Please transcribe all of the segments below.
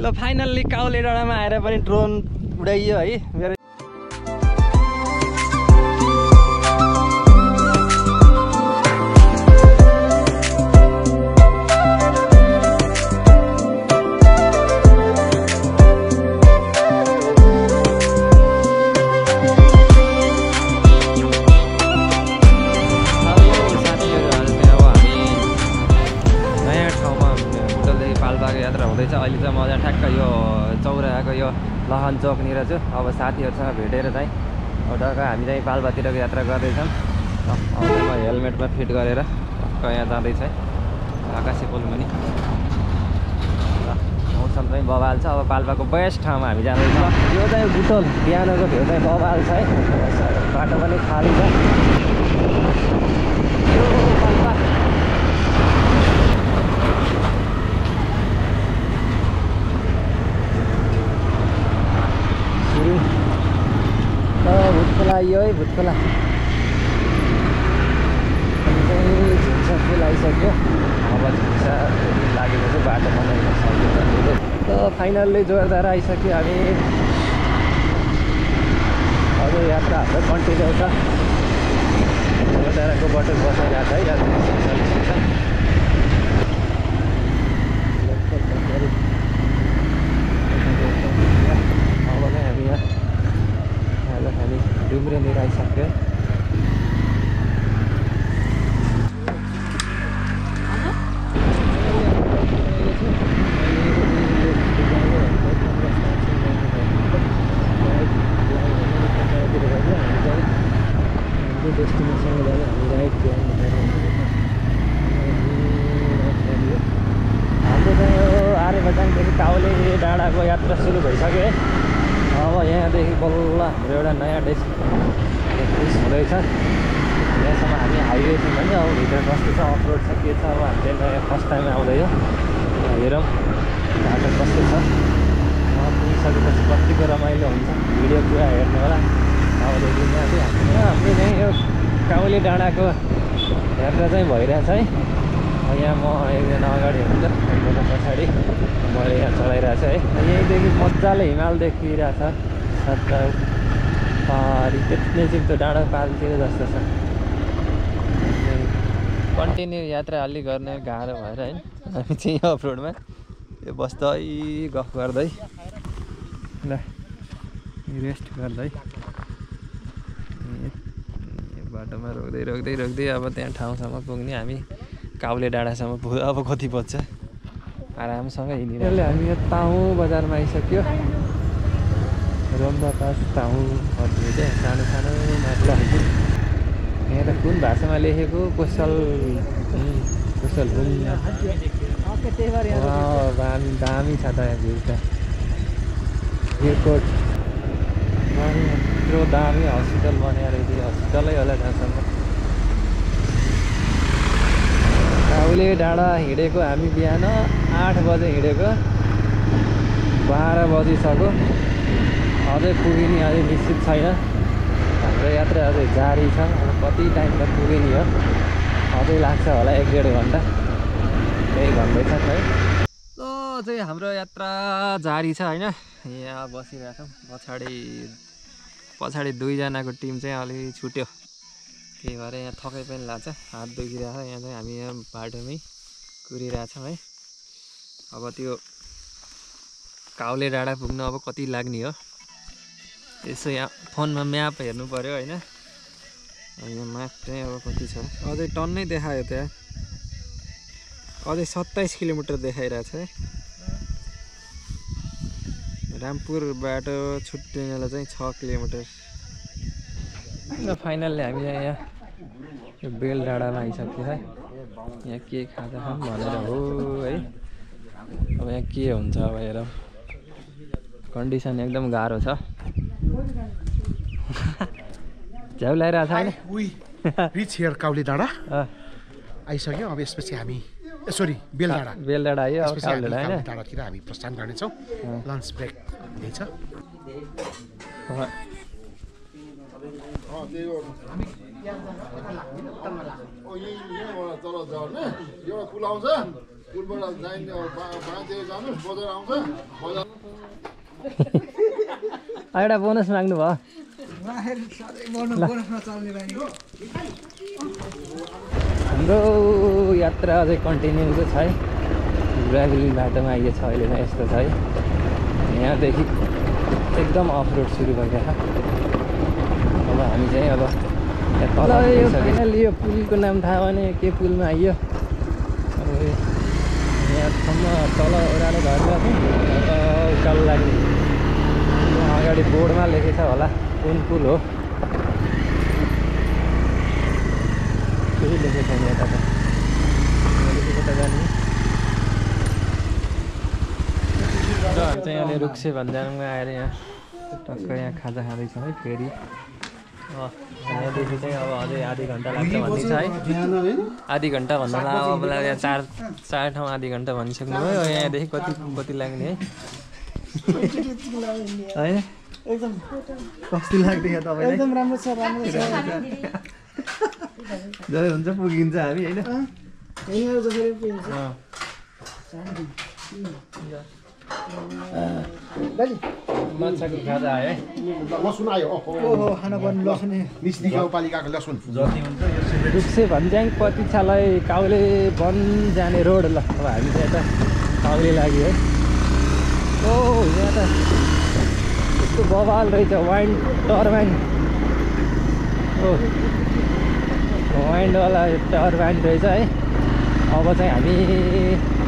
ल finally Cowley डाँडामा आएर पनि ड्रोन उडाइयो है मेरो अहिले चाहिँ म चाहिँ ठ्याक्क यो चौराहाको यो लहन चौकनिर छु अब साथीहरूसँग भेटेर चाहिँ टक्क हामी चाहिँ पाल्पातिरको यात्रा गर्दैछौँ अब म हेलमेटमा फिट गरेर टक्क यहाँ जाँदैछ है आकाशे पुलमुनि मौसम चाहिँ बबाल छ अब पाल्पाको बेस्ट ठाउँमा हामी जाँदैछौँ यो चाहिँ बुटोल बिहानको भ्यू चाहिँ बबाल छ है बाटो पनि खाली छ पाल्पा भुटखोला यो है भुटखोला झिन्सा फुल आइसक्यो अब झिन्सा लागेको चाहिँ बाटो बनाइन सक्यो त फाइनल्ली जोरदार आइसक्यो हामी अझै यात्रा हाम्रो कन्टिन्यू छ जोरदारको बाटो बसाइरहेको छ है अब चाहिँ हामी यहाँ हामी डुम्रेनिर आइसक्यो डेस्टिनेसनमा जाने हामी राइड हाम्रो चाहिँ यो आर्यबजारदेखि काउले डाँडाको यात्रा सुरु भइसक्यो है अब यहाँदेखि बल्ल हाम्रो एउटा नयाँ डेस्टिनेसन हुँदैछ यहाँसम्म हामी हाइवे थियौँ भने अब भित्र कस्तो छ अफ रोड छ के छ अब हामीले नयाँ फर्स्ट टाइम आउँदैयो हेरौँ बाटो कस्तो छ पुगिसकेपछि कतिको रमाइलो हुन्छ भिडियो पुरा हेर्नु होला अबदेखि यहाँ चाहिँ हाम्रो चाहिँ यो काउले डाँडाको यात्रा चाहिँ भइरहेछ है यहाँ म एकजना अगाडि हुन्छ एकजना पछाडि मैले यहाँ चलाइरहेको छु है यहीँदेखि मजाले हिमाल देखिरहेछ सत्र पारी त्यति चाहिँ डाँडा पारितिर जस्तो छ कन्टिन्यू यात्रा अलि गर्ने गाह्रो भएर होइन हामी चाहिँ यो अफ रोडमा यो बस्दै गफ गर्दै ल रेस्ट गर्दै बाटोमा रोक्दै रोक्दै रोक्दै अब त्यहाँ ठाउँसम्म पुग्ने हामी काउले डाँडासम्म अब कति बज्छ आरामसँग हिँडेर हामी यो ताहुँ बजारमा आइसक्यो रम्बा पास ताहुँ भन्ने चाहिँ सानो सानो माटो यहाँ त कुन भाषामा लेखेको कोसल दामी छ त यहाँ भ्यू त एयरपोर्ट यत्रो दामी हस्पिटल बनाएर हस्पिटलै होला जहाँसम्म काउले डाँडा हिँडेको हामी बिहान 8 बजे हिँडेको 12 बजिसक्यो अझै पुगिने अझै निश्चित छैन हाम्रो यात्रा अझै जारी छ अब कति टाइममा पुगिने हो अझै लाग्छ होला 1-1.5 घन्टा त्यही भन्दैछ है चाहिँ हाम्रो यात्रा जारी छ होइन यहाँ बसिरहेछौँ पछाडि 2 जनाको टिम चाहिँ अलि छुट्यो त्यही भएर यहाँ थकै पनि लाग्छ हात दुखिरहेछ यहाँ चाहिँ हामी यहाँ बाटोमै कुरिरहेछौँ है अब त्यो काउले डाँडा पुग्न अब कति लाग्ने हो यसो यहाँ फोनमा म्याप हेर्नु पर्यो होइन यहाँ म्याप चाहिँ अब कति छ अझै टन्नै देखायो त्यहाँ अझै 27 किलोमिटर देखाइरहेछ है रामपुर बाटो छुट्टिनेलाई चाहिँ 6 किलोमिटर फाइनल्ली हामी यहाँ यो बेल डाँडामा आइसक्यो है यहाँ के खाजा खाऊँ भनेर हो है अब यहाँ के हुन्छ अब हेरौँ कन्डिसन एकदम गाह्रो छ झ्याउ लगाइरहेको छ होइन रिच हियर काउले डाँडा आइसक्यो अब यसपछि हामी सरी बेलडाँडा आयो अब काउले डाँडा हैन डाँडातिर हामी प्रस्थान गर्नेछौँ लन्च ब्रेक हुँदैछ एउटा पुल आउँछ एउटा बोनस माग्नु भयो हाम्रो यात्रा अझै कन्टिन्यू छ है ग्राभेली बाटोमा आइएको छ अहिले चाहिँ यस्तो छ है यहाँदेखि एकदम अफ रोड सुरु भइरहेछ अब हामी चाहिँ अब तल यो पुलको नाम थाहा भने के पुलमा आइयो अब यहाँसम्म तल ओह्रालो घरमा उकालो लाग्ने अगाडि बोर्डमा लेखेको छ होला कुन पुल हो केही लेखेको छैन यता त लेखेको त जाने र हामी चाहिँ यहाँले रुक्से भन्जानमा आएर यहाँ टक्क यहाँ खाजा खाँदैछ है फेरि यहाँदेखि चाहिँ अब अझै आधी घन्टा लाग्छ भन्दैछ है आधी घन्टा भन्दा अब यहाँ चार ठाउँ आधी घन्टा भनिसक्नुभयो यहाँदेखि कति लाग्ने है होइन एकदम कस्तो लाग्दैन तपाईँलाई एकदम राम्रो छ जति हुन्छ पुगिन्छ हामी होइन माछाको खाजा आयो है लसुन आयो खाना पर्ने लसुन निस्ती गाउँपालिकाको लसुन जति हुन्छ रुक्से भन्ज्याङ पतिछालय काउले वन जाने रोड ल अब हामी चाहिँ यता काउले लाग्यो है ओ यहाँ त यस्तो बवाल रहेछ वाइन्ड टर्बाइन ओ वाइन्डवाला टर्बाइन रहेछ है अब चाहिँ हामी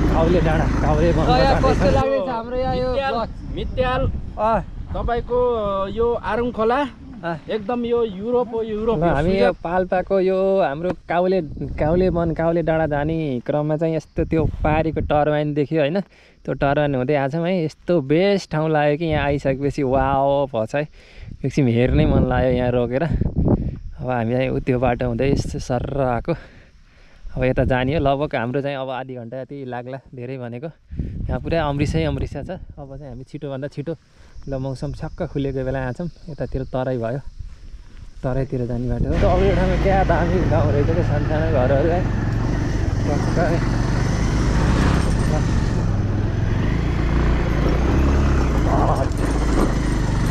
काउले डाँडा काउले कस्तो लाग्दैछ हाम्रो यहाँ यो मित्याल तपाईको यो आरुङ खोला एकदम यो युरोप हो युरोप हामी यो पाल्पाको यो हाम्रो काउले वन काउले डाँडा जाने क्रममा चाहिँ यस्तो त्यो पारीको टर्बाइन देख्यो होइन त्यो टर्बाइन हुँदै आछौँ है यस्तो बेस्ट ठाउँ लाग्यो कि यहाँ आइसकेपछि वाओ भएछ है एकछिन हेर्नै मन लाग्यो यहाँ रोकेर अब हामी चाहिँ त्यो बाटो हुँदै यस्तो सर्र आएको अब यता जाने हो लगभग हाम्रो चाहिँ अब आधी घन्टा जति लाग्ला धेरै भनेको यहाँ पुरै अमृषा छ अब चाहिँ हामी छिटोभन्दा छिटो ल मौसम छक्क खुलेको बेला आछौँ यतातिर तराई भयो तराईतिर जाने बाटो हो अब यो ठाउँमा क्या दामी गाउँ रहेछ क्या सानो घरहरू है टक्क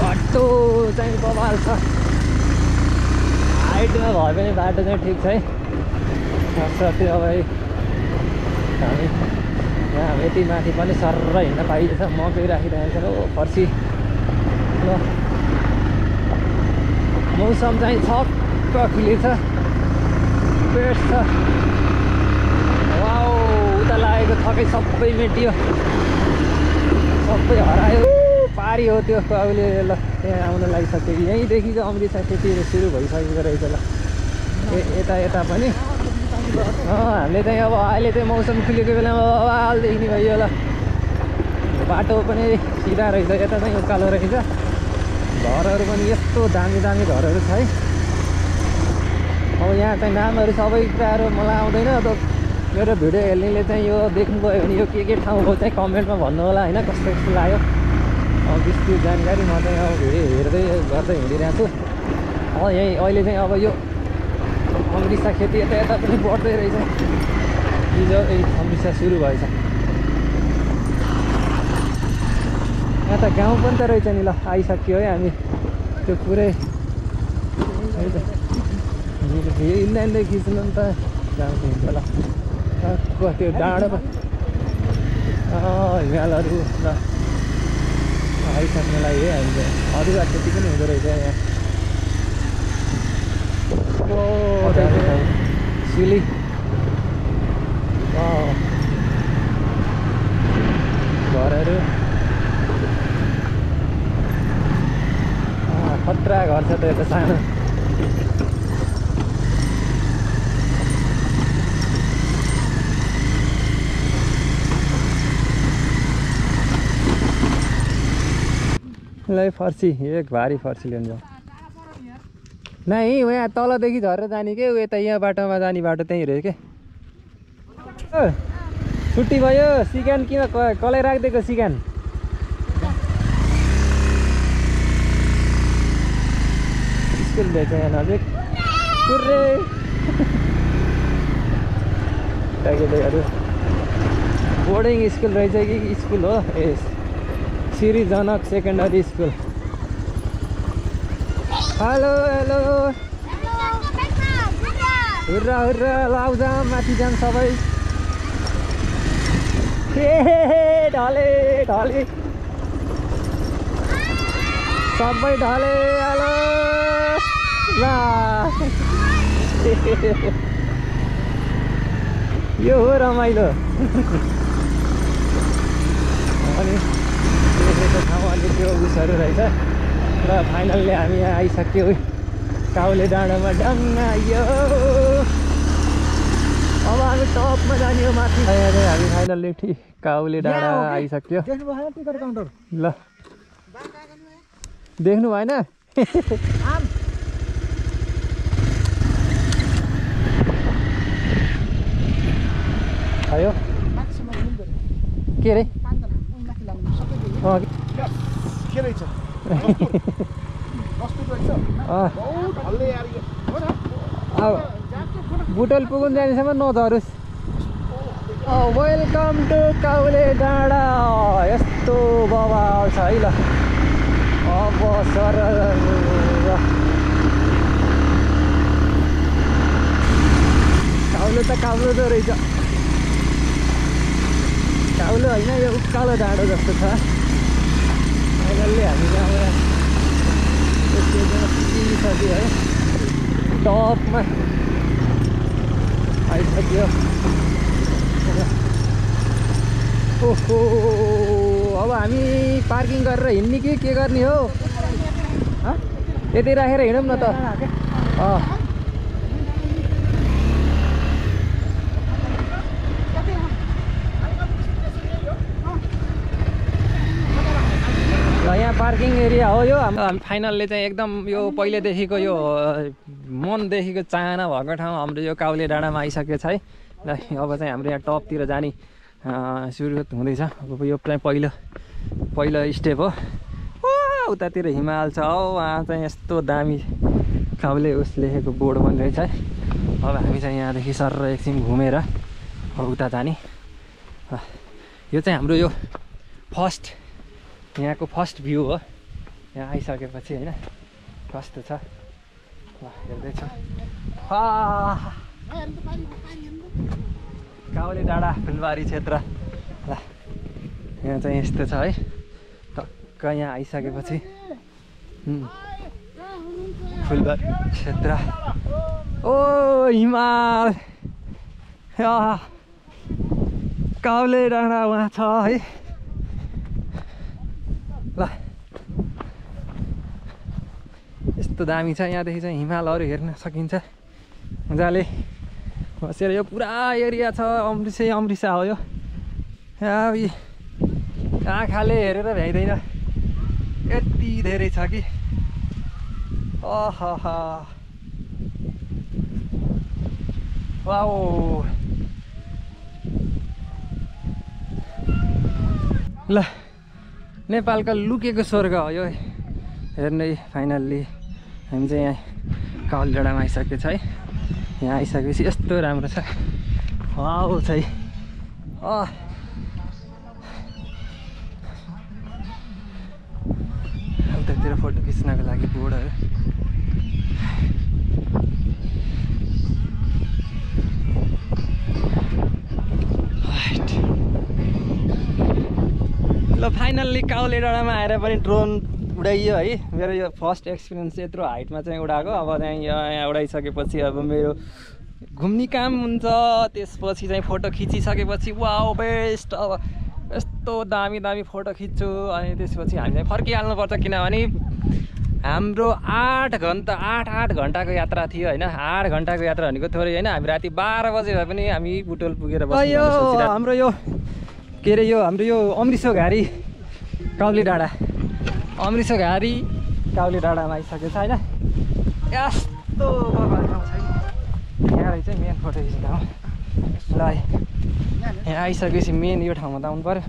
बाटो चाहिँ बवाल छ हाइटमा भयो भने बाटो चाहिँ ठिक छ है साथसाथै अब हामी यहाँ यति माथि पनि सर्र हिँड्न पाइन्छ मकै राखिरहेको छ हो फर्सी ल मौसम चाहिँ छक्क खुलेछ बेस्ट छ वाउ उता लागेको थकै सबै मेटियो सबै हरायो पारी हो त्यो काउले ल त्यहाँ आउन लागिसक्यो यहीँदेखि चाहिँ अमृता खेती सुरु भइसकेको रहेछ ल यता पनि हामीले चाहिँ अब अहिले चाहिँ मौसम खुलेको बेलामा बवाल देख्ने भयो ल बाटो पनि सिधा रहेछ यता चाहिँ उकालो रहेछ घरहरू पनि यस्तो दामी घरहरू छ है अब यहाँ चाहिँ नामहरू सबै प्रायः मलाई आउँदैन त मेरो भिडियो हेर्नेले चाहिँ यो देख्नुभयो भने यो के ठाउँ हो चाहिँ कमेन्टमा भन्नु होला होइन कस्तो लाग्यो विस्तृत जानकारी म चाहिँ अब भिडियो हेर्दै गर्दै हिँडिरहेको छु यहीँ अहिले चाहिँ अब यो अमृषा खेती यता पनि बढ्दै रहेछ हिजो अमृषा सुरु भएछ यहाँ त गाउँ पनि त रहेछ नि ल आइसक्यो है हामी त्यो पुरै इन्लाइनले खिच्नु नि त जान्छ हुन्छ ल त्यो डाँडो हिमालहरू ल आइसक्नुलाई है हामीले अदुवा खेती पनि हुँदो रहेछ यहाँ सिली घरहरू खतरा घर छ त यता सानो लै फर्सी एक भारी फर्सी लिनु जाऊ नै यहाँ तलदेखि झरेर जाने के यता यहाँ बाटोमा जाने बाटो त्यहीँ रहेछ के छुट्टी भयो सिकान किन कसलाई राखिदिएको सिकान स्कुल रहेछ यहाँ नजिक पुरै केटाकेटीहरू बोर्डिङ स्कुल रहेछ कि स्कुल हो ए Shri Janak secondary school hello hello hurrah hurrah लाउ जाम माथि जाम सबै ढले ढले सबै ढले हेलो ला यो हो रमाइलो अनि देखेको ठाउँ अलिक त्यो उसहरू रहेछ र फाइनल्ली हामी यहाँ आइसक्यो काउले डाँडामा डङ्ग आइयो अब हामी टपमा जाने हो माथि हामी फाइनल्ली ठिक काउले डाँडा आइसक्यो टिकट काउन्टर ल देख्नु भएन आयो के रे के रहेछ बुटोल पुग्नु जानेसम्म नझरोस् वेलकम टु काउले डाँडा यस्तो बवाल छ है ल अब सर काउलो त काउलो त रहेछ काउलो होइन यो उकालो डाँडो जस्तो छ फाइनल्ली हामी त्यहाँबाट पुगिसक्यो है टपमा आइसक्यो ओहो अब हामी पार्किङ गरेर हिँड्ने कि के गर्ने हो यतै राखेर हिँडौँ न त यहाँ पार्किङ एरिया हो यो हामी फाइनलले चाहिँ एकदम यो पहिलेदेखिको यो मनदेखिको चाहना भएको ठाउँ हाम्रो यो काउले डाँडामा आइसकेको छ है ल अब चाहिँ हाम्रो यहाँ टपतिर जाने सुरुवात हुँदैछ अब यो चाहिँ पहिलो स्टेप हो उतातिर हिमाल छ हो वहाँ चाहिँ यस्तो दामी काउले उस लेखेको बोर्ड पनि रहेछ है अब हामी चाहिँ यहाँदेखि सर एकछिन घुमेर उता जाने यो चाहिँ हाम्रो यो यहाँको फर्स्ट भ्यू हो यहाँ आइसकेपछि होइन कस्तो छ ल हेर्दैछु काउले डाँडा फुलबारी क्षेत्र ल यहाँ चाहिँ यस्तो छ है टक्क यहाँ आइसकेपछि फुलबारी क्षेत्र ओ हिमाल काउले डाँडा वहाँ छ है ल यस्तो दामी छ यहाँदेखि चाहिँ हिमालहरू हेर्न सकिन्छ मजाले बसेर यो पुरा एरिया छ अमृसा हो यो आँखाले हेरेर भ्याइँदैन यति धेरै छ कि वाओ ल नेपालका लुकेको स्वर्ग हो यो हेर्नै फाइनल्ली हामी चाहिँ यहाँ काउले डाँडामा आइसकेको छ है यहाँ आइसकेपछि यस्तो राम्रो छ वाउ चाहिँ उतातिर फोटो खिच्नको लागि बोर्डहरू ल फाइनल्ली काउले डाँडामा आएर पनि ड्रोन उडाइयो है मेरो यो फर्स्ट एक्सपिरियन्स यत्रो हाइटमा चाहिँ उडाएको अब चाहिँ यहाँ उडाइसकेपछि अब मेरो घुम्ने काम हुन्छ त्यसपछि चाहिँ फोटो खिचिसकेपछि वाउ बेस्ट अब यस्तो दामी फोटो खिच्छु अनि त्यसपछि हामी चाहिँ फर्किहाल्नुपर्छ किनभने हाम्रो 8 घन्टाको यात्रा थियो होइन 8 घन्टाको यात्रा भनेको थोरै होइन हामी राति 12 बजे भए पनि हामी बुटोल पुगेर बस्यो हाम्रो यो के अरे यो हाम्रो यो अमृसो घारी काउले डाँडा अमृसो घारी काउले डाँडामा आइसकेको छ होइन यस्तो बबाल ठाउँ छ यहाँ रहेछ मेन फोटो खिच्ने ठाउँ ल यहाँ आइसकेपछि मेन यो ठाउँमा त आउनु पर्यो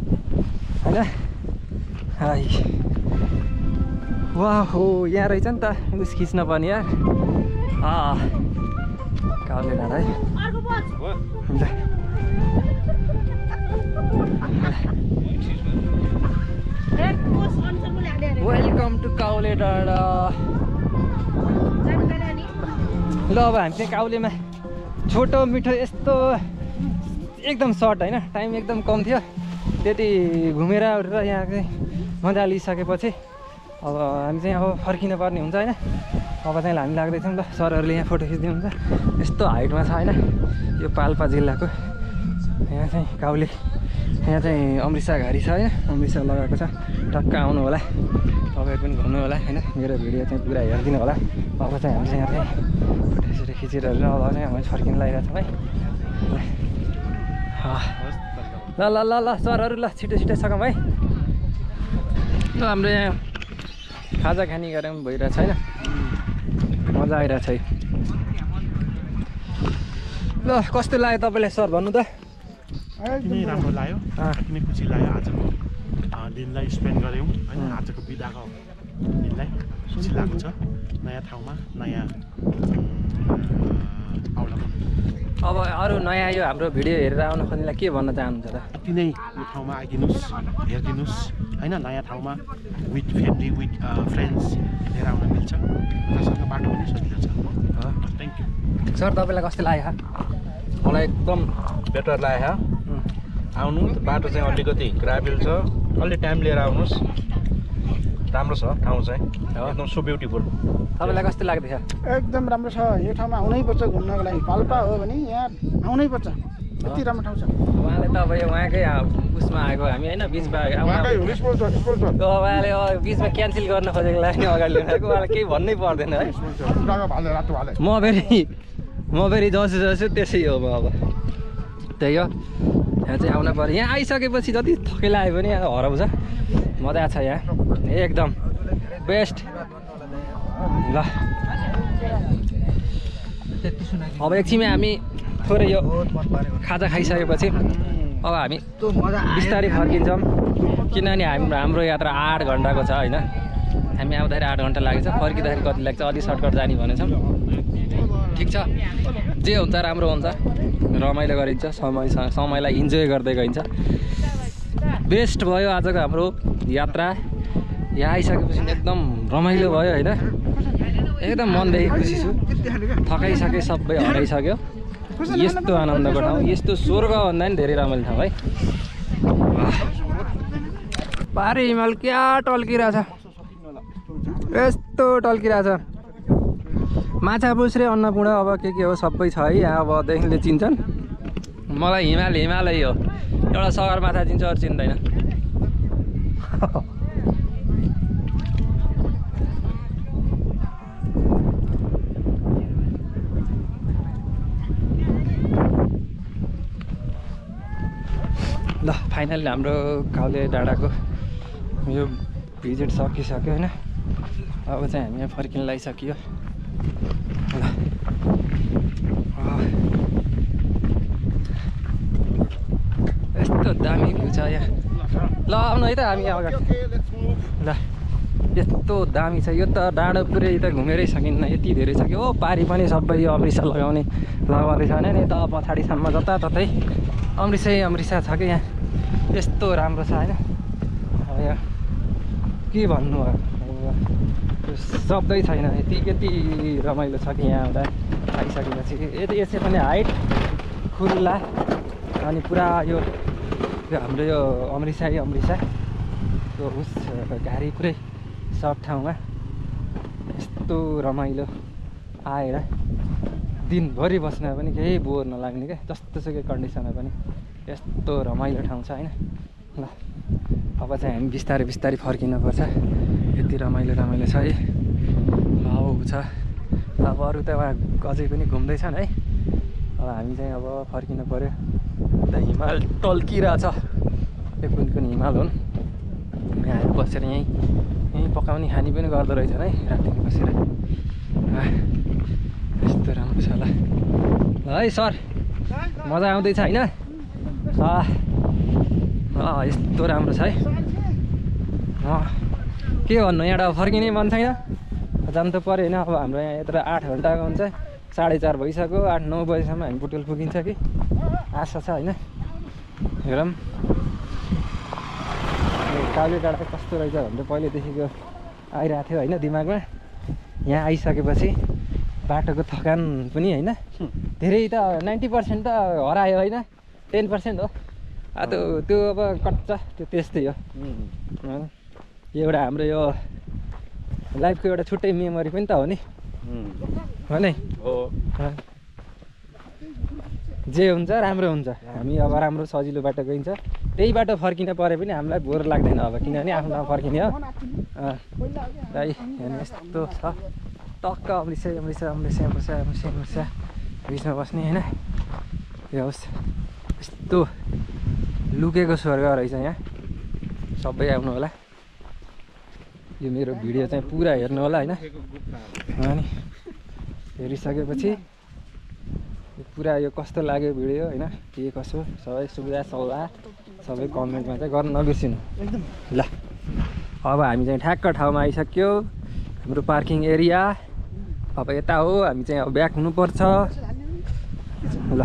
होइन हाई वाह हो यहाँ रहेछ नि त उस खिच्न पर्ने यार काउले डाँडा है हुन्छ काउले डाँडा। ल अब हामी चाहिँ काउलेमा छोटो मिठो यस्तो एकदम सर्ट होइन, टाइम एकदम कम थियो, त्यति घुमेर यहाँ चाहिँ मजा लिइसकेपछि अब हामी चाहिँ अब फर्किनु पर्ने हुन्छ होइन। अब चाहिँ हामी लाग्दैछौँ। ल सरहरूले यहाँ फोटो खिच्दिनुहुन्छ। यस्तो हाइटमा छ होइन, यो पाल्पा जिल्लाको यहाँ चाहिँ काउले। यहाँ चाहिँ अमृतसर घारी छ होइन, अमृतसर लगाएको छ। टक्क आउनु होला, तपाईँहरू पनि घुम्नु होला होइन। मेरो भिडियो चाहिँ पुरा हेरिदिनु होला। अब चाहिँ हामी चाहिँ यहाँ चाहिँ फोटोसोटो खिचेर अब चाहिँ हामी फर्किनु लागिरहेको छौँ है। ल ल ल ल सरहरू ल छिटो छिटो सकौँ है। ल हाम्रो यहाँ खाजा खानी गरेर पनि भइरहेछ होइन, मजा आइरहेछ है। ल कस्तो लाग्यो तपाईँलाई सर भन्नु त? एकदमै राम्रो लाग्यो, एकदमै खुसी लाग्यो। आजको दिनलाई स्पेन्ड गऱ्यौँ होइन, आजको बिदाको दिनलाई खुसी लागेको छ। नयाँ ठाउँमा नयाँ अवलोकन। अब अरू नयाँ यो हाम्रो भिडियो हेरेर आउन खोज्नेलाई के भन्न चाहनुहुन्छ त? अति नै यो ठाउँमा आइदिनुहोस्, हेरिदिनुहोस् होइन। नयाँ ठाउँमा विथ फ्यामिली विथ फ्रेन्ड्स लिएर आउन मिल्छ। जससँग बाटो पनि सजिलो छ। Thank you sir. तपाईँलाई कस्तो लाग्यो? मलाई एकदम बेटर लाग्यो। आउनु बाटो चाहिँ अलिकति ग्राभेल छ, अलि टाइम लिएर आउनुहोस्। राम्रो छ ठाउँ चाहिँ, एकदम सो ब्युटिफुल। तपाईँलाई कस्तो लाग्दैछ? एकदम राम्रो छ। यो ठाउँमा आउनै पर्छ घुम्नको लागि। पाल्पा हो भने यहाँ आउनै पर्छ, यति राम्रो ठाउँ छ। उहाँले त अब उहाँकै उसमा आएको हामी होइन, बिचमा उहाँले बिचमा क्यान्सल गर्न खोजेको लागि अगाडि ल्याएको। उहाँलाई केही भन्नै पर्दैन है। म फेरि जसो जसो त्यसै हो। म अब त्यही हो, यहाँ चाहिँ आउनु पऱ्यो। यहाँ आइसकेपछि जति थकेला आयो भने यहाँ हराउँछ, मजा छ यहाँ एकदम बेस्ट। ल अब एकछिनमा हामी थोरै यो खाजा खाइसकेपछि अब हामी बिस्तारै फर्किन्छौँ, किनभने हाम्रो यात्रा 8 घन्टाको छ होइन। हामी आउँदाखेरि 8 घन्टा लागेछ, फर्किँदाखेरि कति लाग्छ, अलि सर्टकट जाने भनेछौँ। ठिक छ, जे हुन्छ राम्रो हुन्छ, रमाइलो गरिन्छ, समयलाई इन्जोय गर्दै गइन्छ। बेस्ट भयो आजको हाम्रो यात्रा। यहाँ आइसकेपछि एकदम रमाइलो भयो होइन, एकदम मनदेखि खुसी छु। थकाइसके सबै हराइसक्यो। यस्तो आनन्दको ठाउँ, यस्तो स्वर्गभन्दा पनि धेरै रमाइलो ठाउँ है। पारे हिमाल क्या टल्किरहेछ, यस्तो टल्किरहेछ। माछा पुछ्रे अन्नपूर्ण अब के हो सबै छ है यहाँ। अब देखिले चिन्छन् मलाई, हिमालै हो। एउटा सगरमाथा चिन्छ, अरू चिन्दैन। ल फाइनली हाम्रो काउले डाँडाको यो भिजिट सकिसक्यो होइन। अब चाहिँ हामी यहाँ फर्किन लागिसक्यो। ल यस्तो दामी भ्यू छ यहाँ। ल आउनु है त हामी अगाडि। ल यस्तो दामी छ यो त डाँडो पुरै त घुमेरै सकिन्न, यति धेरै छ कि। ओ पारी पनि सबै यो अमृतसर लगाउने लगाउँदैछ भने नि त पछाडिसम्म जताततै अमृतसर छ कि यहाँ। यस्तो राम्रो छ होइन। अब यहाँ के भन्नु अब शब्दै छैन, यति रमाइलो छ कि यहाँ आउँदा आइसकेपछि। यसै पनि हाइट खुल्ला अनि पुरा यो हाम्रो यो अमृतसर उस घारी पुरै सर्ट ठाउँमा यस्तो रमाइलो आएर दिनभरि बस्न पनि केही बोर नलाग्ने क्या, जस्तोसुकै कन्डिसनमा पनि यस्तो रमाइलो ठाउँ छ होइन। ल अब चाहिँ हामी बिस्तारै फर्किनुपर्छ, यति रमाइलो छ है। भाउ छ अब अरू त उहाँ अझै पनि घुम्दैछन् है। अब हामी चाहिँ अब फर्किनु पऱ्यो। त हिमाल टल्किरहेछ, यो कुन हिमाल हुन्। यहाँ बसेर यहीँ पकाउने खानी पनि गर्दो रहेछन् है रातिको बसेर। यस्तो राम्रो छ। ल है सर मजा आउँदैछ होइन? यस्तो राम्रो छ है। के भन्नु, यहाँबाट फर्किने मन छैन, जानु त पऱ्यो होइन। अब हाम्रो यहाँ यत्र 8 घन्टाको हुन्छ, 4:30 भइसक्यो। 8-9 बजीसम्म हामी बुटोल पुगिन्छ कि आशा छ होइन। हेरौँ काउले डाँडा कस्तो रहेछ भनेर पहिल्यैदेखिको आइरहेको थियो होइन दिमागमा। यहाँ आइसकेपछि बाटोको थकान पनि होइन धेरै त 90% त हरायो होइन 10% हो। त्यो अब कच्चा त्यो त्यस्तै हो। एउटा हाम्रो यो लाइफको एउटा छुट्टै मेमोरी पनि त हो नि नि हो। जे हुन्छ राम्रो हुन्छ। हामी अब राम्रो सजिलो बाटो गइन्छ त्यही बाटो फर्किन परे पनि हामीलाई बोर लाग्दैन अब किनभने आफ्नो ठाउँ फर्किने हो। हेर्नु यस्तो छ टक्क अमृतसर बिचमा बस्ने होइन। यो होस् यस्तो लुकेको स्वर्ग रहेछ यहाँ। सबै आउनु होला। यो मेरो भिडियो चाहिँ पुरा हेर्नु होला होइन। अनि हेरिसकेपछि पुरा यो कस्तो लाग्यो भिडियो होइन के कसो सबै सुविधा सल्लाह सबै कमेन्टमा चाहिँ गर्न नबिर्सिनु ल। अब हामी चाहिँ ठ्याक्क ठाउँमा आइसक्यो हाम्रो पार्किङ एरिया। अब यता हो हामी चाहिँ अब ब्याक हुनुपर्छ ल।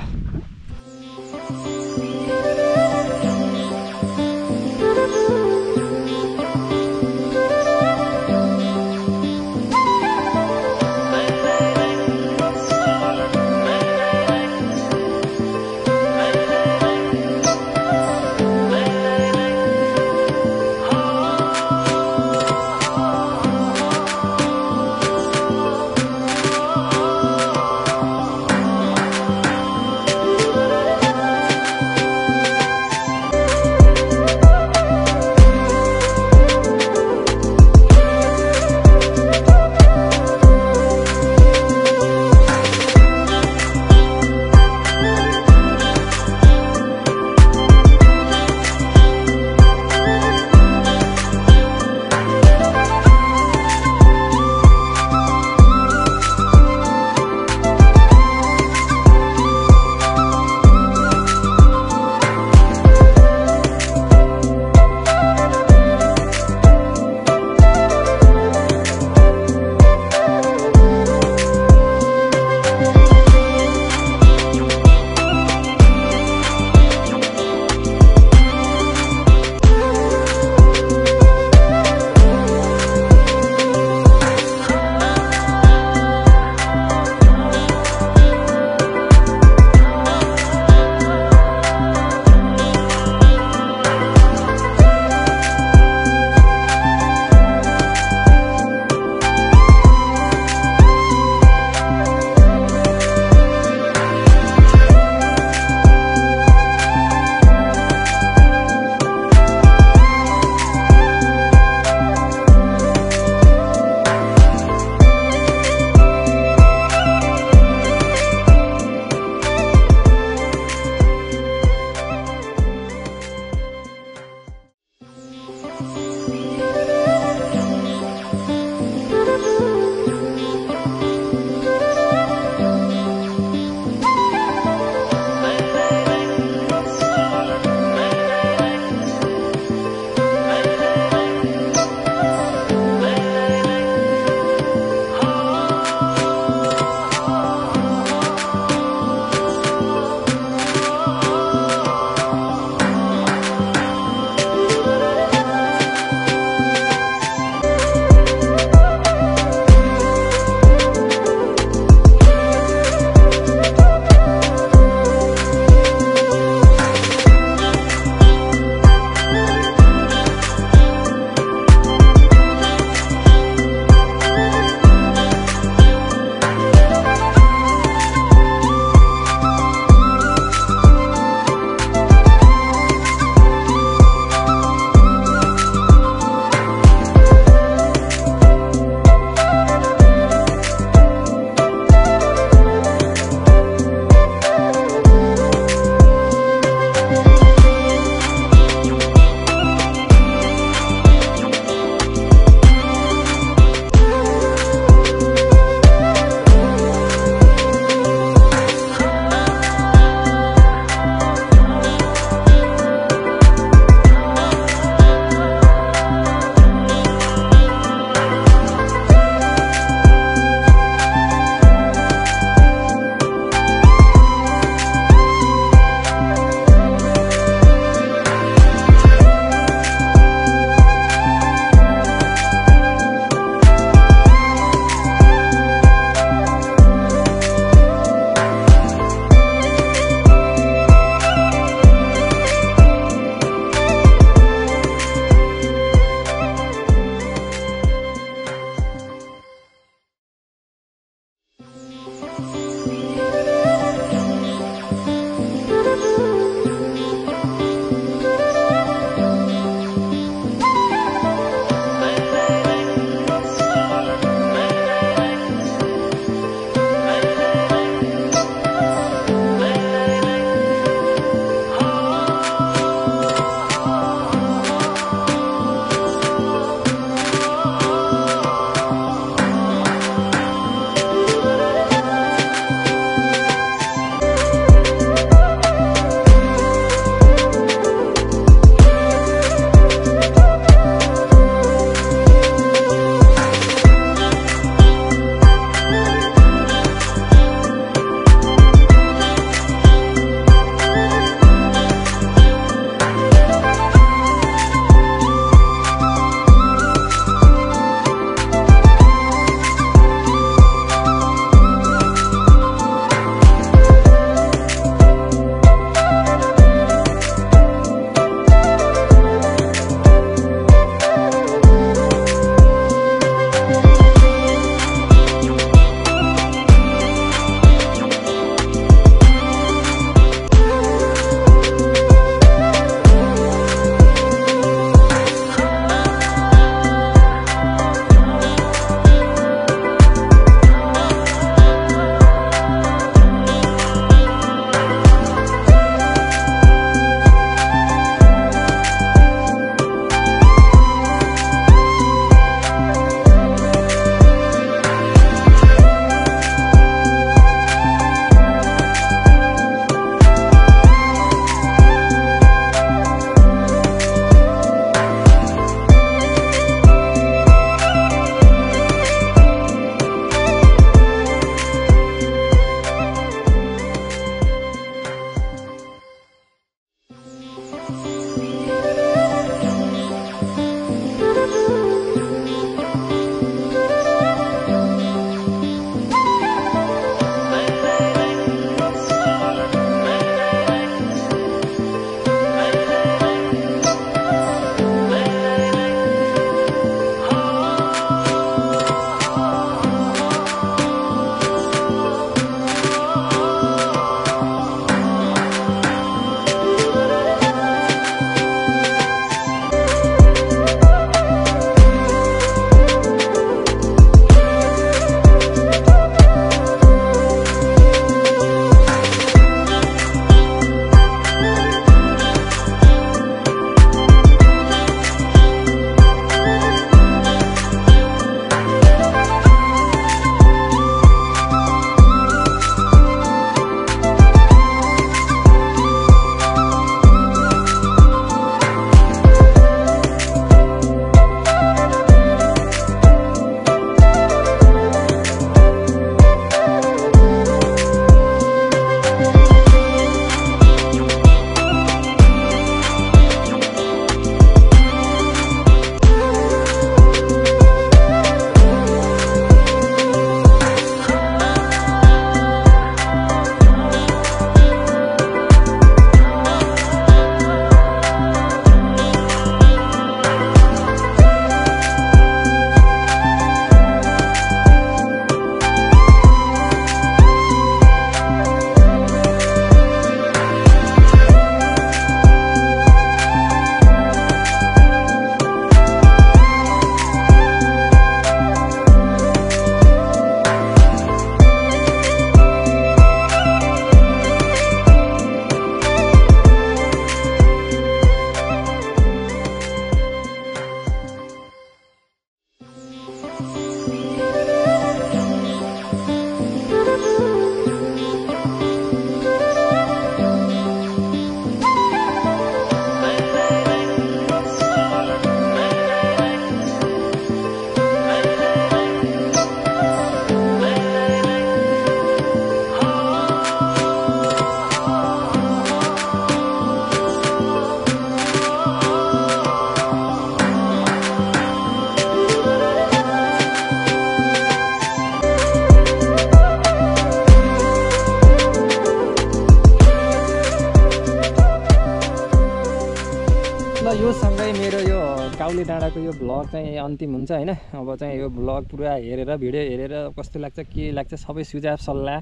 योसँगै मेरो यो काउली डाँडाको यो भ्लग चाहिँ अन्तिम हुन्छ होइन। अब चाहिँ यो भ्लग पुरा हेरेर भिडियो हेरेर कस्तो लाग्छ के लाग्छ सबै सुझाव सल्लाह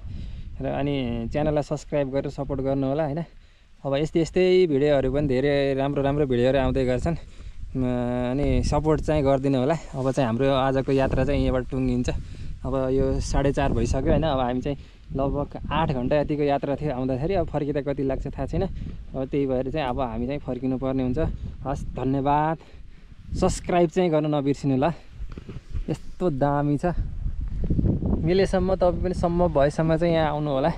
र अनि च्यानललाई सब्सक्राइब गरेर सपोर्ट गर्नु होला होइन। अब यस्तै भिडियोहरू पनि धेरै राम्रो भिडियोहरू आउँदै गर्छन् अनि सपोर्ट चाहिँ गरिदिनु होला। अब चाहिँ हाम्रो आजको यात्रा चाहिँ यहाँबाट टुङ्गिन्छ। अब यो 4:30 भइसक्यो होइन। अब हामी चाहिँ लगभग 8 घन्टा यतिको यात्रा थियो आउँदाखेरि। अब फर्किँदा कति लाग्छ थाहा छैन। अब त्यही भएर चाहिँ अब हामी चाहिँ फर्किनु पर्ने हुन्छ। हस् धन्यवाद। सब्सक्राइब चाहिँ गर्नु नबिर्सिनु ल। यस्तो दामी छ। मिलेसम्म तपाईँ पनि सम्भव भएसम्म चाहिँ यहाँ आउनु होला।